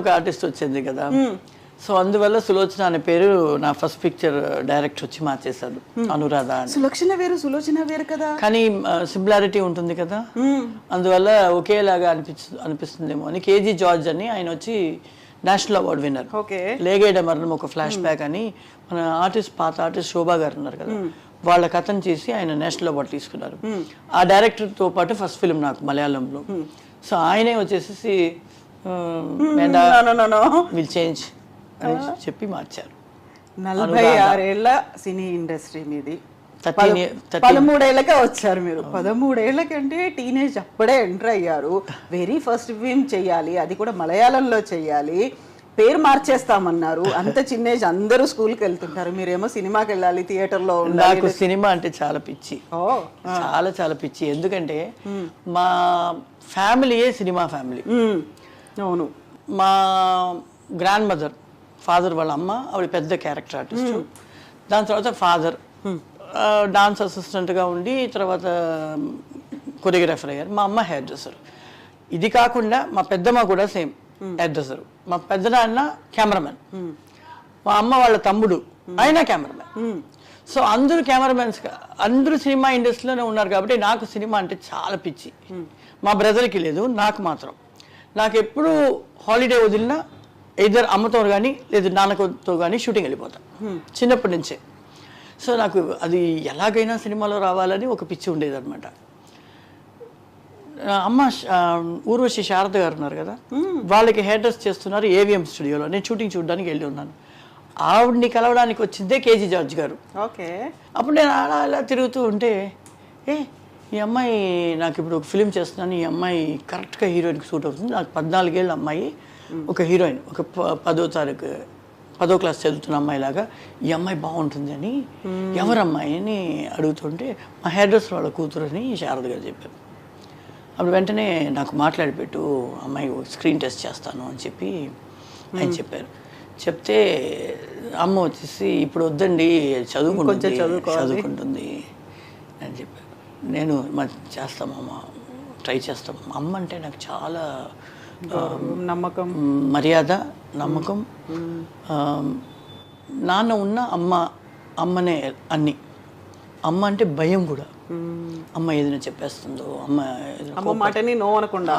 ఒక ఆర్టిస్ట్ వచ్చింది కదా, సో అందువల్ల సులోచన అనే పేరు నా ఫస్ట్ పిక్చర్ డైరెక్ట్ వచ్చి మార్చేశాడు. అనురాధ అని. సులక్షణ వేరు సులోచన వేరు కదా, కానీ సిమిలారిటీ ఉంటుంది కదా, అందువల్ల ఒకేలాగా అనిపిస్తుందేమో అని కేజీ జార్జ్ అని ఆయన వచ్చి నేషనల్ అవార్డు విన్నర్. లేగేడ మరణం ఒక ఫ్లాష్ బ్యాక్ అని మన ఆర్టిస్ట్ పాత ఆర్టిస్ట్ శోభా గారు ఉన్నారు కదా, వాళ్ళ కథను చేసి ఆయన నేషనల్ అవార్డు తీసుకున్నారు. ఆ డైరెక్టర్తో పాటు ఫస్ట్ ఫిల్మ్ నాకు మలయాళంలో. సో ఆయనే వచ్చేసి విల్ చేంజ్ అని చెప్పి మార్చారు. 46 ఏళ్ల సినీ ఇండస్ట్రీ మీది, 13 ఏళ్ళకే వచ్చారు మీరు. 13 ఏళ్ళకంటే టీనేజ్ అప్పుడే ఎంటర్ అయ్యారు. వెరీ ఫస్ట్ ఫిల్మ్ చెయ్యాలి, అది కూడా మలయాళంలో చెయ్యాలి, పేరు మార్చేస్తామన్నారు. అంత చిన్న ఏజ్ అందరూ స్కూల్కి వెళ్తుంటారు, మీరేమో సినిమాకి వెళ్ళాలి, థియేటర్లో ఉండాలి. నాకు సినిమా అంటే చాలా పిచ్చి, చాలా చాలా పిచ్చి. ఎందుకంటే మా ఫ్యామిలీయే సినిమా ఫ్యామిలీ. అవును, మా గ్రాండ్ మదర్, ఫాదర్ వాళ్ళ అమ్మ, ఆవిడ పెద్ద క్యారెక్టర్ ఆర్టిస్ట్. దాని తర్వాత ఫాదర్ డాన్స్ అసిస్టెంట్గా ఉండి తర్వాత కొరియోగ్రాఫర్ అయ్యారు. మా అమ్మ హెయిర్ డ్రెస్సర్. ఇది కాకుండా మా పెద్దమ్మ కూడా సేమ్ హెయిర్ డ్రెస్సర్. మా పెద్దనాన్న కెమెరామెన్, మా అమ్మ వాళ్ళ తమ్ముడు ఆయన కెమెరామెన్. సో అందరూ కెమెరామెన్స్, అందరూ సినిమా ఇండస్ట్రీలోనే ఉన్నారు కాబట్టి నాకు సినిమా అంటే చాలా పిచ్చి. మా బ్రదర్కి లేదు, నాకు మాత్రం. నాకు ఎప్పుడు హాలిడే వదిలినా ఇద్దరు అమ్మతో కానీ లేదు నాన్నతో కానీ షూటింగ్ వెళ్ళిపోతా చిన్నప్పటి నుంచే. సో నాకు అది ఎలాగైనా సినిమాలో రావాలని ఒక పిచ్చి ఉండేది అనమాట. అమ్మ ఊర్వశి శారద గారు ఉన్నారు కదా, వాళ్ళకి హెయిర్ డ్రెస్ చేస్తున్నారు ఏవిఎం స్టూడియోలో. నేను షూటింగ్ చూడడానికి వెళ్ళి ఉన్నాను. ఆవిడ్ని కలవడానికి వచ్చిందే కేజీ జార్జ్ గారు. అప్పుడు నేను అలా అలా తిరుగుతూ ఉంటే, ఈ అమ్మాయి నాకు ఇప్పుడు ఒక ఫిలిం చేస్తున్నాను, ఈ అమ్మాయి కరెక్ట్గా హీరోయిన్కి సూట్ అవుతుంది. నాకు 14 ఏళ్ళ అమ్మాయి, ఒక హీరోయిన్, ఒక 10వ క్లాస్ చదువుతున్న అమ్మాయిలాగా ఈ అమ్మాయి బాగుంటుంది అని ఎవరు అమ్మాయి అని అడుగుతుంటే మా హెయిర్ డ్రెస్ వాళ్ళ కూతురు అని శారద గారు చెప్పారు. అప్పుడు వెంటనే నాకు మాట్లాడిపెట్టు, అమ్మాయి స్క్రీన్ టెస్ట్ చేస్తాను అని చెప్పి ఆయన చెప్పారు. చెప్తే అమ్మ వచ్చేసి ఇప్పుడు వద్దండి చదువుకుంటుంది అని చెప్పారు. నేను చేస్తామమ్మ, ట్రై చేస్తాం. అమ్మ అంటే నాకు చాలా నమ్మకం, మర్యాద, నమ్మకం. నాన్న ఉన్న అమ్మనే అన్ని. అమ్మ అంటే భయం కూడా. అమ్మ ఏదైనా చెప్పేస్తుందో, అమ్మ మాటని నో అనకుండా.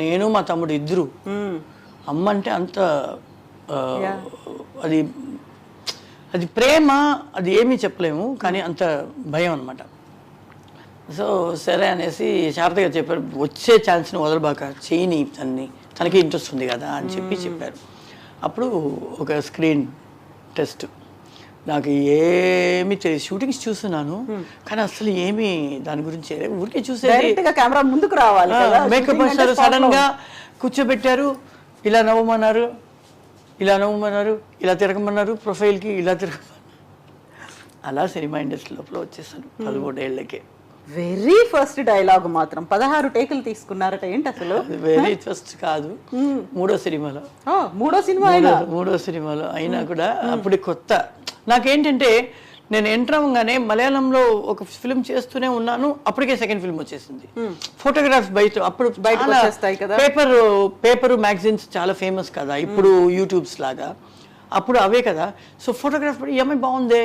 నేను మా తమ్ముడు ఇద్దరు అమ్మ అంటే అంత అది ప్రేమ, అది ఏమీ చెప్పలేము, కానీ అంత భయం అనమాట. సో సరే అనేసి శారదగా చెప్పారు, వచ్చే ఛాన్స్ని వదలబాక, చేయని తనకి ఇంట్రెస్ట్ ఉంది కదా అని చెప్పారు. అప్పుడు ఒక స్క్రీన్ టెస్ట్, నాకు ఏమి తెలియదు. షూటింగ్స్ చూస్తున్నాను కానీ అసలు ఏమి దాని గురించి ఊరికే చూసేది. కెమెరా ముందుకు రావాలి, మేకప్ వేస్తారు, సడన్గా కూర్చోబెట్టారు, ఇలా నవ్వమన్నారు, ఇలా తిరగమన్నారు, ప్రొఫైల్కి ఇలా తిరగమన్నారు. అలా సినిమా ఇండస్ట్రీ లోపల వచ్చేసాను 13 ఏళ్ళకే. వెరీ ఫస్ట్ డైలాగ్ మాత్రం 16 టేకులు తీసుకున్నారట. ఏంటి అసలు? వెరీ ఫస్ట్ కాదు, మూడో సినిమాలో అయినా కూడా అప్పుడు కొత్త. నాకేంటంటే నేను ఎంటర్ అవ్వగానే మలయాళంలో ఒక ఫిల్మ్ చేస్తూనే ఉన్నాను, అప్పటికే సెకండ్ ఫిల్మ్ వచ్చేసింది. ఫోటోగ్రాఫ్ అప్పుడు పేపర్ మ్యాగజైన్స్ చాలా ఫేమస్ కదా ఇప్పుడు యూట్యూబ్స్ లాగా, అప్పుడు అవే కదా. సో ఫోటోగ్రాఫ్ ఈ అమ్మాయి బాగుంది,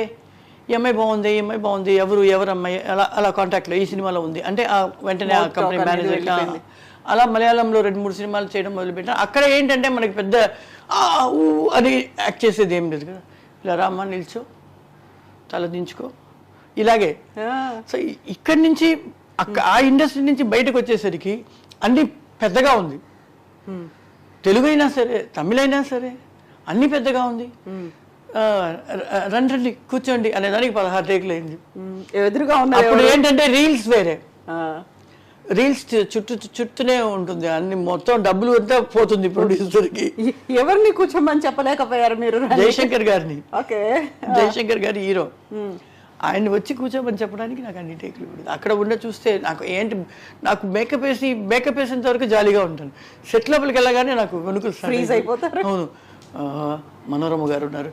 ఎవరు అమ్మాయి అలా కాంటాక్ట్లో ఈ సినిమాలో ఉంది అంటే వెంటనే ఆ కంపెనీ మేనేజర్ అలా మలయాళంలో 2-3 సినిమాలు చేయడం మొదలుపెట్టాను. అక్కడ ఏంటంటే మనకి పెద్ద అని యాక్ట్ చేసేది ఏం లేదు కదా. ఇలా రామ్మా, నిల్చో, తల దించుకో, ఇలాగే. సో ఇక్కడి నుంచి ఆ ఇండస్ట్రీ నుంచి బయటకు వచ్చేసరికి అన్నీ పెద్దగా ఉంది. తెలుగు అయినా సరే, తమిళ అయినా సరే అన్నీ పెద్దగా ఉంది. రండి కూర్చోండి అనేదానికి 16 టేకులు అయింది. ఎదురుగా అప్పుడు ఏంటంటే రీల్స్ వేరే, రీల్స్ చుట్టూనే ఉంటుంది, అన్ని మొత్తం డబ్బులు అంతా పోతుంది ప్రొడ్యూసర్కి. ఎవరిని కూర్చోమని చెప్పలేకపోయారు మీరు? జయశంకర్ గారిని. జయశంకర్ గారి హీరో, ఆయన వచ్చి కూర్చోమని చెప్పడానికి నాకు అన్ని టేకులు. అక్కడ చూస్తే నాకు మేకప్ వేసేంత వరకు జాలీగా ఉంటాను. సెట్ లోపలికి వెళ్ళగానే నాకు వెనుకలు ఫ్రీజ్ అయిపోతారు. అవును, మనోరమ గారు ఉన్నారు,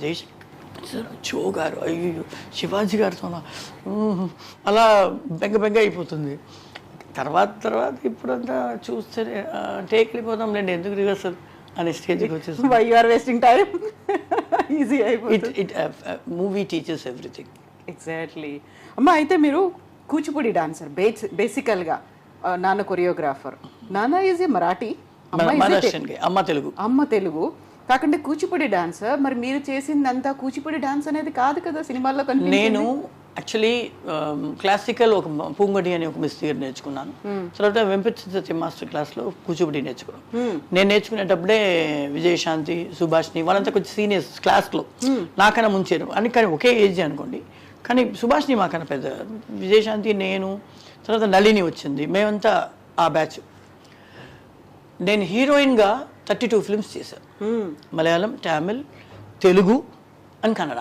జయశంకర్ చో గారు, అయ్యో శివాజీ గారితో అలా బెంగ అయిపోతుంది. తర్వాత ఇప్పుడంతా చూస్తే టేక్ వెళ్ళిపోదాంలేండి, ఎందుకు రిహర్సల్ అనే స్టేజ్కి వచ్చేసి why you are wasting time easy అయిపోతుంది. Movie teachers everything. ఎగ్జాక్ట్లీ. అమ్మ అయితే మీరు కూచిపూడి డాన్సర్ బేసికల్గా, నాన్న కొరియోగ్రాఫర్. నాన్న ఈజ్ ఏ మరాఠీ, అమ్మ తెలుగు. కాకుండా కూచిపూడి డాన్సర్. మరి మీరు చేసిందంతా కూచిపూడి డాన్స్ అనేది కాదు కదా సినిమాల్లో కనిపించింది. నేను యాక్చువల్లీ క్లాసికల్ ఒక పూంగడి అని ఒక మిస్ దగ్గర నేర్చుకున్నాను. తర్వాత వెంపతి మాస్టర్ క్లాస్లో కూచిపూడి నేర్చుకున్నాను. నేను నేర్చుకునేటప్పుడే విజయశాంతి, సుభాష్ని వాళ్ళంతా కొంచెం సీనియర్స్ క్లాస్లో నాకన్నా ముంచారు అని. కానీ ఒకే ఏజ్ అనుకోండి. కానీ సుభాష్ని మాకన్నా పెద్ద. విజయశాంతి, నేను, తర్వాత నళిని వచ్చింది, మేమంతా ఆ బ్యాచ్. నేను హీరోయిన్గా 32 ఫిల్మ్స్ చేశాను. మలయాళం, తమిళ్, తెలుగు అండ్ కన్నడ.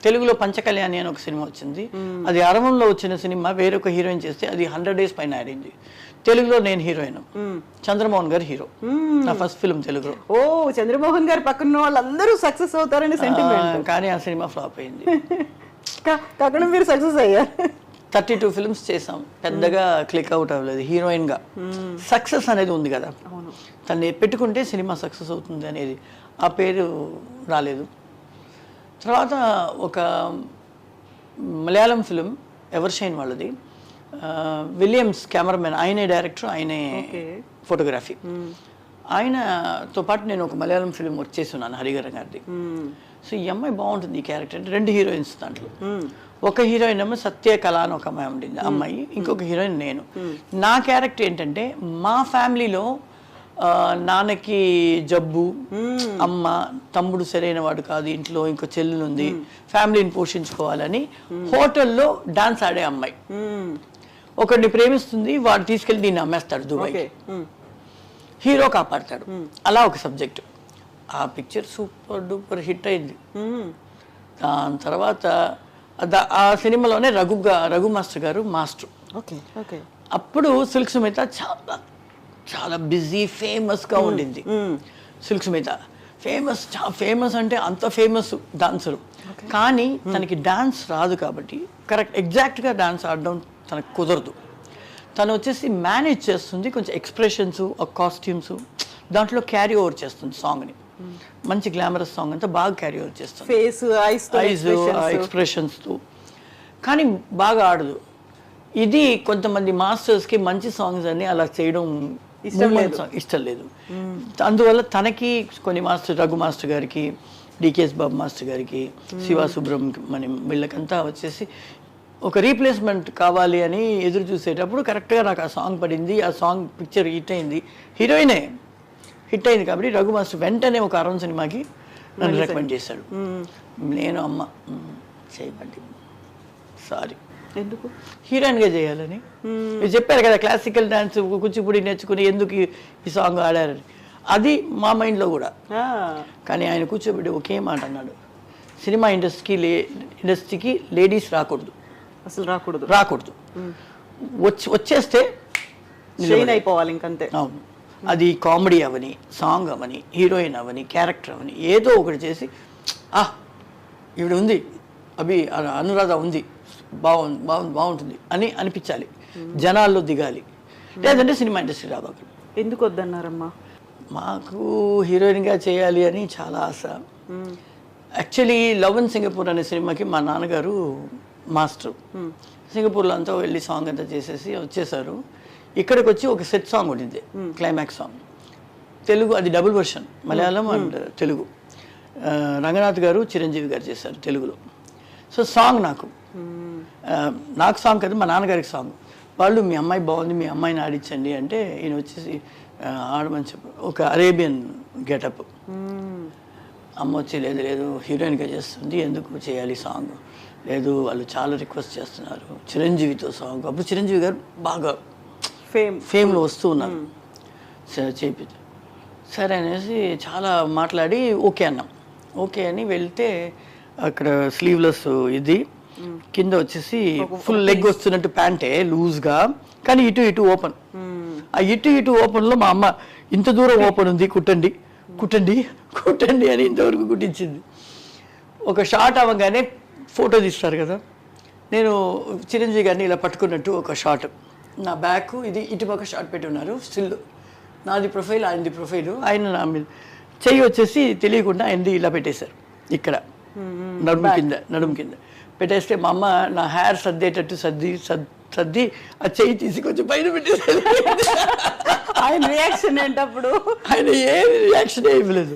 తెలుగులో పంచకళ్యాణి అని ఒక సినిమా వచ్చింది. అది అరవంలో వచ్చిన సినిమా, వేరొక హీరోయిన్ చేస్తే అది 100 days పైన ఆడింది. తెలుగులో నేను హీరోయిన్, చంద్రమోహన్ గారు హీరో. నా ఫస్ట్ ఫిల్మ్ తెలుగులో. ఓ, చంద్రమోహన్ గారు పక్కన వాళ్ళందరూ సక్సెస్ అవుతారని సెంటిమెంట్. కానీ ఆ సినిమా ఫ్లాప్ అయింది. కాకుండా మీరు సక్సెస్ అయ్యారు. 32 ఫిల్మ్స్ చేసాం, పెద్దగా క్లిక్ అవుట్ అవ్వలేదు. హీరోయిన్గా సక్సెస్ అనేది ఉంది కదా, తను పెట్టుకుంటే సినిమా సక్సెస్ అవుతుంది అనేది ఆ పేరు రాలేదు. తర్వాత ఒక మలయాళం ఫిలిం ఎవర్షైన్ వాళ్ళది, విలియమ్స్ కెమెరామెన్, ఆయనే డైరెక్టర్, ఆయనే ఫోటోగ్రఫీ. ఆయనతో పాటు నేను ఒక మలయాళం ఫిలిం వర్క్ చేస్తున్నాను, హరిహరన్ గారిది. సో ఈ అమ్మాయి బాగుంటుంది ఈ క్యారెక్టర్ అంటే. 2 హీరోయిన్స్ దాంట్లో. ఒక హీరోయిన్ ఏమో సత్య కళ అని ఒక అమ్మాయి ఉండింది, అమ్మాయి. ఇంకొక హీరోయిన్ నేను. నా క్యారెక్టర్ ఏంటంటే, మా ఫ్యామిలీలో నాన్నకి జబ్బు, అమ్మ, తమ్ముడు సరైన వాడు కాదు, ఇంట్లో ఇంకో చెల్లెలు ఉంది, ఫ్యామిలీని పోషించుకోవాలని హోటల్లో డాన్స్ ఆడే అమ్మాయి. ఒకడిని ప్రేమిస్తుంది, వాడు తీసుకెళ్ళి దీన్ని అమ్మేస్తాడు దుబాయ్కి, హీరో కాపాడతాడు. అలా ఒక సబ్జెక్టు. ఆ పిక్చర్ సూపర్ డూపర్ హిట్ అయింది. దాని తర్వాత ఆ సినిమాలోనే రఘు మాస్టర్ గారు మాస్టర్. అప్పుడు సిల్క్ సుమిత చాలా చాలా బిజీ ఫేమస్గా ఉండింది. సిల్క్ సుమిత ఫేమస్ అంటే అంత ఫేమస్ డాన్సరు. కానీ తనకి డాన్స్ రాదు కాబట్టి ఎగ్జాక్ట్గా డాన్స్ ఆడడం తనకు కుదరదు. తను వచ్చేసి మేనేజ్ చేస్తుంది, కొంచెం ఎక్స్ప్రెషన్స్, కాస్ట్యూమ్స్ దాంట్లో క్యారీ ఓవర్ చేస్తుంది సాంగ్ని. మంచి గ్లామరస్ సాంగ్ అంతా బాగా క్యారీ ఓవర్ చేస్తుంది, ఫేస్, ఐస్, ఎక్స్ప్రెషన్స్తో. కానీ బాగా ఆడదు. ఇది కొంతమంది మాస్టర్స్కి మంచి సాంగ్స్ అని అలా చేయడం ఇష్టం లేదు. అందువల్ల తనకి కొన్ని మాస్టర్, రఘు మాస్టర్ గారికి, డికేఎస్ బాబు మాస్టర్ గారికి, శివ సుబ్రహ్మణ్యం వీళ్ళకంతా వచ్చేసి ఒక రీప్లేస్మెంట్ కావాలి అని ఎదురు చూసేటప్పుడు కరెక్ట్గా నాకు ఆ సాంగ్ పడింది. ఆ సాంగ్ పిక్చర్ హిట్ అయింది, హీరోయినే హిట్ అయింది. కాబట్టి రఘు మాస్టర్ వెంటనే ఒక అరవన్ సినిమాకి నన్ను రికమెండ్ చేశాడు. నేను అమ్మ చేయబట్టి సారీ, ఎందుకు హీరోయిన్గా చేయాలని. మీరు చెప్పారు కదా క్లాసికల్ డాన్స్ కూచిపూడి నేర్చుకుని ఎందుకు ఈ సాంగ్ ఆడారని. అది మా మైండ్లో కూడా. కానీ ఆయన కూర్చోబెట్టి ఒకే మాట అన్నాడు, సినిమా ఇండస్ట్రీకి లేడీస్ రాకూడదు, అసలు రాకూడదు. వచ్చేస్తే షైన్ అయిపోవాలి ఇంకంతే. అవును, అది కామెడీ అవని, సాంగ్ అవని, హీరోయిన్ అవని, క్యారెక్టర్ అవని, ఏదో ఒకటి చేసి ఈవిడ ఉంది, అనురాధ ఉంది, బాగుంటుంది అని అనిపించాలి, జనాల్లో దిగాలి. లేదంటే సినిమా ఇండస్ట్రీ రాబాకు. ఎందుకు వద్దన్నారమ్మా? మాకు హీరోయిన్గా చేయాలి అని చాలా ఆశ. యాక్చువల్లీ లవ్ ఇన్ సింగపూర్ అనే సినిమాకి మా నాన్నగారు మాస్టర్. సింగపూర్లో అంతా వెళ్ళి సాంగ్ అంతా చేసేసి వచ్చేసారు. ఇక్కడికి వచ్చి ఒక సెట్ సాంగ్ ఉండింది, క్లైమాక్స్ సాంగ్. తెలుగు, అది double version, Malayalam and Telugu. Ranganath గారు, చిరంజీవి గారు చేశారు తెలుగులో. సో సాంగ్ నాకు సాంగ్ కదా, మా నాన్నగారికి సాంగ్. వాళ్ళు మీ అమ్మాయి బాగుంది, మీ అమ్మాయిని ఆడించండి అంటే ఈయన వచ్చేసి ఆడమని చెప్పు, ఒక అరేబియన్ గెటప్. అమ్మ వచ్చి లేదు హీరోయిన్గా చేస్తుంది, ఎందుకు చేయాలి సాంగ్, లేదు వాళ్ళు చాలా రిక్వెస్ట్ చేస్తున్నారు, చిరంజీవితో సాంగ్. అప్పుడు చిరంజీవి గారు బాగా ఫేమ్లో వస్తూ ఉన్నారు. చేపి సరే అనేసి చాలా మాట్లాడి ఓకే అన్నాం. ఓకే అని వెళ్తే అక్కడ స్లీవ్లెస్ ఇది, కింద వచ్చేసి ఫుల్ లెగ్ వస్తున్నట్టు ప్యాంటే లూజ్గా, కానీ ఇటు ఓపెన్. ఆ ఇటు ఓపెన్లో మా అమ్మ ఇంత దూరం ఓపెన్ ఉంది, కుట్టండి అని ఇంతవరకు కుట్టించింది. ఒక షార్ట్ అవ్వగానే ఫోటో తీస్తారు కదా, నేను చిరంజీవి గారిని ఇలా పట్టుకున్నట్టు ఒక షాట్, నా బ్యాక్ ఇది ఇటుపక్క షాట్ పెట్టి ఉన్నారు, స్టిల్ నాది ప్రొఫైల్, ఆయనది ప్రొఫైల్, ఆయన నా మీద చెయ్యి వచ్చేసి తెలియకుండా ఆయనది ఇలా పెట్టేశారు ఇక్కడ నడుము కింద పెట్టేస్తే మా అమ్మ నా హెయిర్ సర్దేటట్టు సర్ది ఆ చెయ్యి తీసి కొంచెం పైన పెట్టేసారు. ఆయన రియాక్షన్ ఏంటప్పుడు? ఆయన ఏం రియాక్షన్ ఇవ్వలేదు.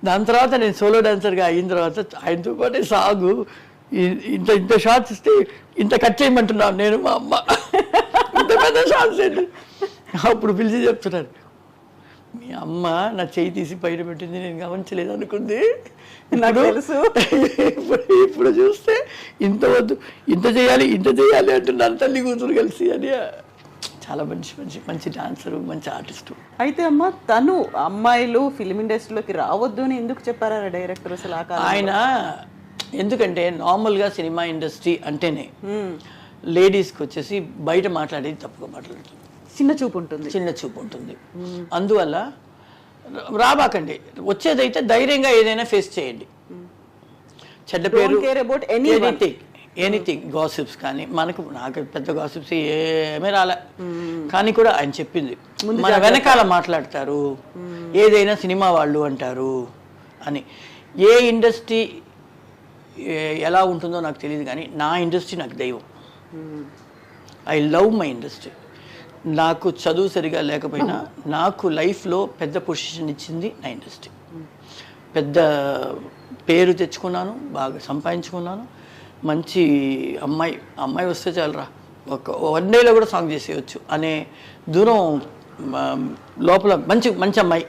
దాని తర్వాత నేను సోలో డాన్సర్గా అయిన తర్వాత ఆయనతో పాటే సాగు ఇంత షార్ట్స్ ఇస్తే ఇంత కట్ చేయమంటున్నాను నేను మా అమ్మ, ఇంత పెద్ద షార్ట్స్ ఏంటి. అప్పుడు పిలిచి చెప్తున్నారు, మీ అమ్మ నా చెయ్యి తీసి పైన పెట్టింది నేను గమనించలేదు అనుకుంది, నాకు తెలుసు. ఇప్పుడు చూస్తే ఇంత చేయాలి అంటున్నారు తల్లి కూతురు కలిసి అని. చాలా మంచి డాన్సరు, మంచి ఆర్టిస్టు. అయితే అమ్మ తను అమ్మాయిలు ఫిలిం ఇండస్ట్రీలోకి రావద్దు అని ఎందుకు చెప్పారా డైరెక్టర్ అసలు? ఆయన ఎందుకంటే నార్మల్గా సినిమా ఇండస్ట్రీ అంటేనే లేడీస్కి వచ్చేసి బయట మాట్లాడేది తప్పుగా మాట్లాడుతుంది, చిన్న చూపు ఉంటుంది. అందువల్ల రాబాకండి, వచ్చేదైతే ధైర్యంగా ఏదైనా ఫేస్ చేయండి. చెడ్డ పేరు ఎనీథింగ్ గాసిప్స్ కానీ నాకు పెద్ద గాసిప్స్ ఏమీ రాలే, కానీ కూడా ఆయన చెప్పింది మన వెనకాల మాట్లాడతారు, ఏదైనా సినిమా వాళ్ళు అంటారు అని. ఏ ఇండస్ట్రీ ఎలా ఉంటుందో నాకు తెలియదు, కానీ నా ఇండస్ట్రీ నాకు దైవం. I love my industry. నాకు చదువు సరిగా లేకపోయినా నాకు లైఫ్లో పెద్ద పొజిషన్ ఇచ్చింది నా ఇండస్ట్రీ. పెద్ద పేరు తెచ్చుకున్నాను, బాగా సంపాదించుకున్నాను. మంచి అమ్మాయి వస్తే చాలరా, వన్ డేలో కూడా సాంగ్ చేసేయచ్చు అనే దూరం లోపల మంచి అమ్మాయి